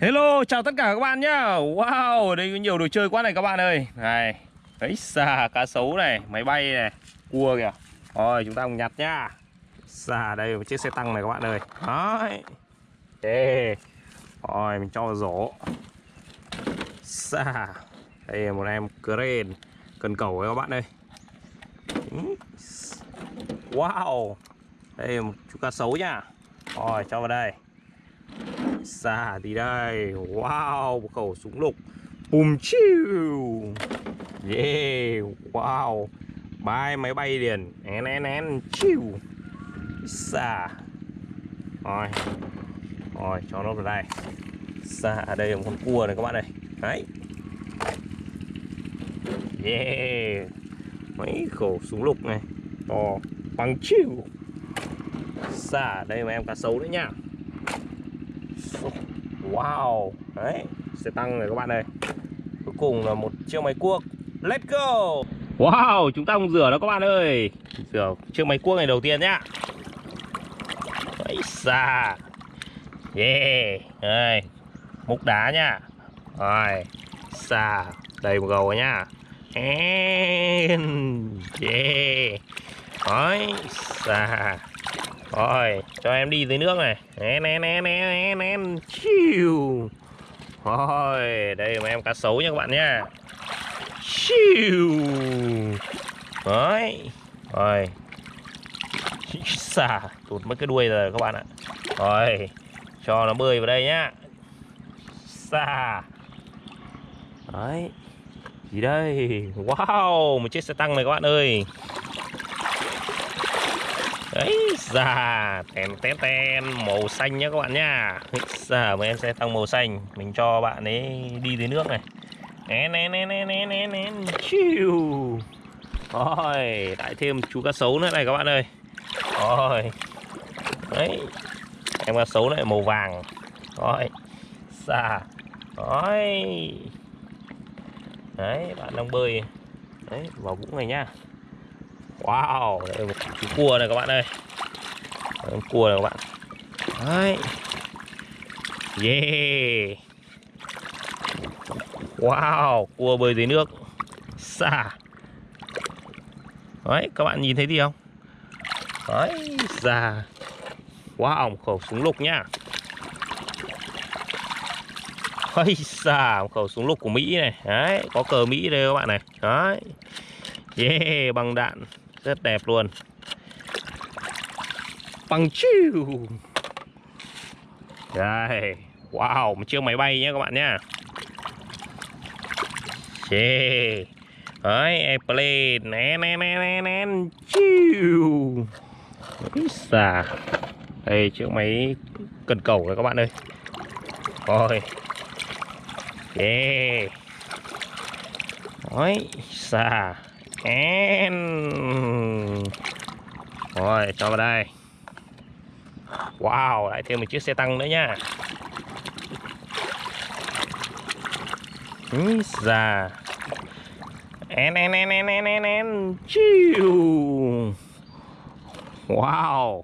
Hello, chào tất cả các bạn nhá. Wow, đây có nhiều đồ chơi quá này các bạn ơi. Này, ấy xà, cá sấu này, máy bay này, cua kìa. Rồi, chúng ta cùng nhặt nhá. Xà, đây một chiếc xe tăng này các bạn ơi. Đấy. Ê. Rồi, mình cho vào rổ. Xà. Đây là một em crane, cần cẩu các bạn ơi. Wow. Đây là một chú cá sấu nhá. Rồi, cho vào đây. Xà thì đây. Wow, một khẩu súng lục. Bùm chiu. Yeah. Wow. Bay máy bay liền. En chiu. Xà. Rồi. Rồi cho nó vào đây. Xà ở đây là một con cua này các bạn ơi. Đấy. Yeah. Mấy khẩu súng lục này. To bằng chiu. Xà đây mà em cá sấu nữa nha. Wow. Đấy, xe tăng này các bạn ơi. Cuối cùng là một chiếc máy cuốc. Let's go. Wow, chúng ta cùng rửa nó các bạn ơi. Rửa chiếc máy cuốc này đầu tiên nhá. Đấy xa. Yeah. Đây, múc đá nhá. Rồi, xa. Đây một gầu nhá. Yeah. Đấy, xa. Rồi, cho em đi dưới nước này. Chiu. Rồi, đây mà em cá sấu nha các bạn nhá. Chiu. Đấy. Rồi. Xà, tụt mất cái đuôi rồi các bạn ạ. Rồi, cho nó bơi vào đây nhá. Xà. Đấy. Gì đây? Wow, một chiếc xe tăng này các bạn ơi. Đấy, già, ten màu xanh nhá các bạn nhá. Già, một em xe tăng màu xanh, mình cho bạn ấy đi dưới nước này. Chiu. Rồi, lại thêm chú cá sấu nữa này các bạn ơi. Rồi. Đấy. Em cá sấu này màu vàng. Rồi. Già. Rồi. Đấy, bạn đang bơi. Đấy, vào vũng này nhá. Wow, đây là một chú cua này các bạn ơi. Đấy, cua này các bạn. Đấy. Yeah. Wow, cua bơi dưới nước. Xà. Đấy, các bạn nhìn thấy gì không? Đấy, xà. Wow, một khẩu súng lục nhá. Ây xà, một khẩu súng lục của Mỹ này. Đấy, có cờ Mỹ đây các bạn này. Đấy. Yeah, băng đạn rất đẹp luôn. Bằng chiu. Đây. Wow, một chiếc máy bay nhé các bạn nhá. Yeah. Đấy, airplane. Nén. Chiu. Xà. Đây, chiếc máy cần cẩu này các bạn ơi. Rồi. Yeah. Đấy, xà. Rồi, cho vào đây. Wow, lại thêm một chiếc xe tăng nữa nha. Già. Chiu. Wow.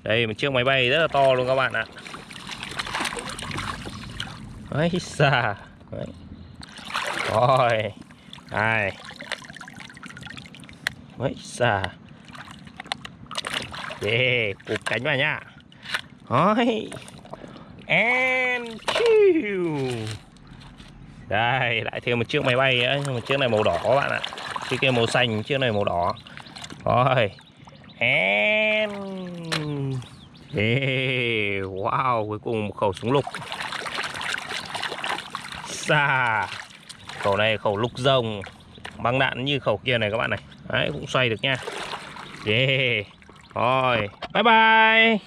Đây một chiếc máy bay rất là to luôn các bạn ạ. Đấy, xà. Đấy. Rồi. Đây. Đấy, xà. Yeah, cụp cánh vào nhá. Đấy. Chiu. Đây, lại thêm một chiếc máy bay nữa. Một chiếc này màu đỏ các bạn ạ. Chiếc kia màu xanh, chiếc này màu đỏ. Rồi. Yeah. Wow, cuối cùng một khẩu súng lục. Xà. Khẩu này khẩu lục rồng. Băng đạn như khẩu kia này các bạn này. Đấy, cũng xoay được nha. Yeah. Rồi, bye bye.